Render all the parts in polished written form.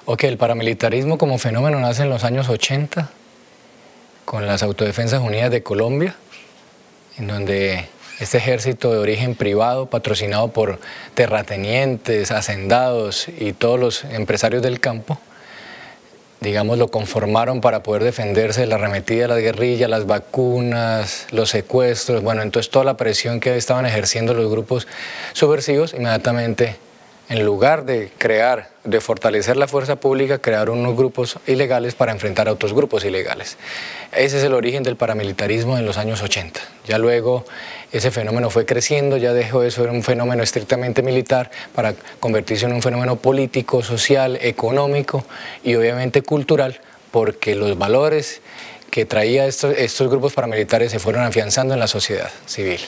Ok, el paramilitarismo como fenómeno nace en los años 80 con las Autodefensas Unidas de Colombia, en donde este ejército de origen privado, patrocinado por terratenientes, hacendados y todos los empresarios del campo, digamos, lo conformaron para poder defenderse de la arremetida de las guerrillas, las vacunas, los secuestros, bueno, entonces toda la presión que estaban ejerciendo los grupos subversivos, inmediatamente, en lugar de fortalecer la fuerza pública, crearon unos grupos ilegales para enfrentar a otros grupos ilegales. Ese es el origen del paramilitarismo en los años 80. Ya luego ese fenómeno fue creciendo, ya dejó de ser un fenómeno estrictamente militar para convertirse en un fenómeno político, social, económico y obviamente cultural, porque los valores que traía estos grupos paramilitares se fueron afianzando en la sociedad civil.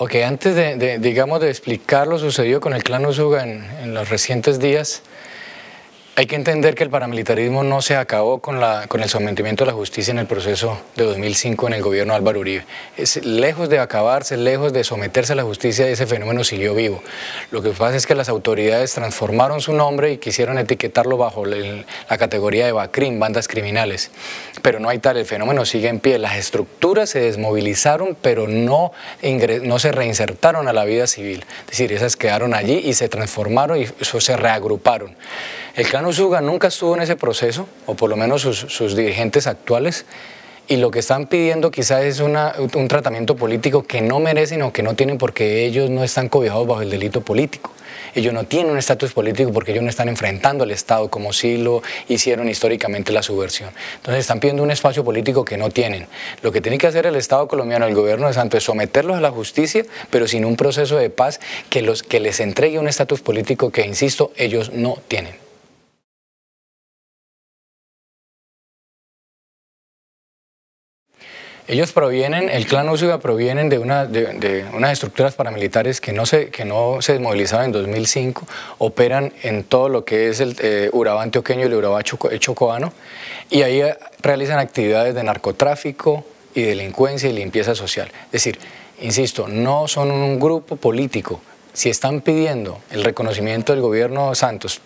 Ok, antes digamos, de explicar lo sucedido con el clan Usuga en los recientes días, hay que entender que el paramilitarismo no se acabó con el sometimiento de la justicia en el proceso de 2005 en el gobierno de Álvaro Uribe. Lejos de acabarse, lejos de someterse a la justicia, ese fenómeno siguió vivo. Lo que pasa es que las autoridades transformaron su nombre y quisieron etiquetarlo bajo la categoría de BACRIM, bandas criminales. Pero no hay tal, el fenómeno sigue en pie. Las estructuras se desmovilizaron, pero no se reinsertaron a la vida civil. Es decir, esas quedaron allí y se transformaron y se reagruparon. El clan Usuga nunca estuvo en ese proceso, o por lo menos sus dirigentes actuales, y lo que están pidiendo quizás es un tratamiento político que no merecen o que no tienen porque ellos no están cobijados bajo el delito político. Ellos no tienen un estatus político porque ellos no están enfrentando al Estado como sí lo hicieron históricamente la subversión. Entonces están pidiendo un espacio político que no tienen. Lo que tiene que hacer el Estado colombiano, el gobierno de Santos, es someterlos a la justicia, pero sin un proceso de paz que les entregue un estatus político que, insisto, ellos no tienen. Ellos provienen, el clan Usuga provienen de unas estructuras paramilitares que no se desmovilizaban en 2005, operan en todo lo que es el Urabá antioqueño y el Urabá chocoano, y ahí realizan actividades de narcotráfico y delincuencia y limpieza social. Es decir, insisto, no son un grupo político. Si están pidiendo el reconocimiento del gobierno Santos,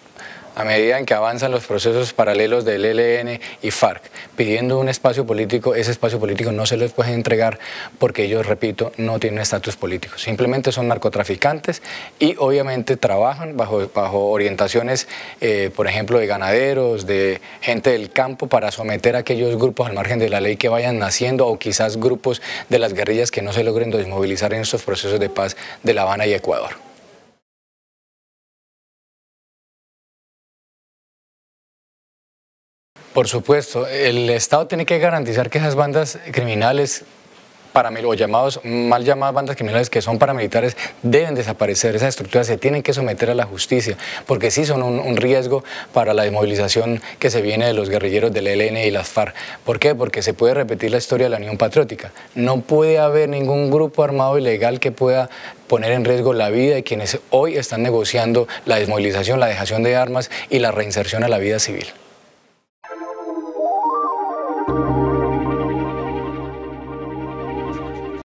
a medida en que avanzan los procesos paralelos del ELN y FARC, pidiendo un espacio político, ese espacio político no se les puede entregar porque ellos, repito, no tienen estatus político. Simplemente son narcotraficantes y obviamente trabajan bajo orientaciones, por ejemplo, de ganaderos, de gente del campo, para someter a aquellos grupos al margen de la ley que vayan naciendo, o quizás grupos de las guerrillas que no se logren desmovilizar en estos procesos de paz de La Habana y Ecuador. Por supuesto, el Estado tiene que garantizar que esas bandas criminales, o mal llamadas bandas criminales que son paramilitares, deben desaparecer. Esas estructuras se tienen que someter a la justicia, porque sí son un riesgo para la desmovilización que se viene de los guerrilleros del ELN y las FARC. ¿Por qué? Porque se puede repetir la historia de la Unión Patriótica. No puede haber ningún grupo armado ilegal que pueda poner en riesgo la vida de quienes hoy están negociando la desmovilización, la dejación de armas y la reinserción a la vida civil.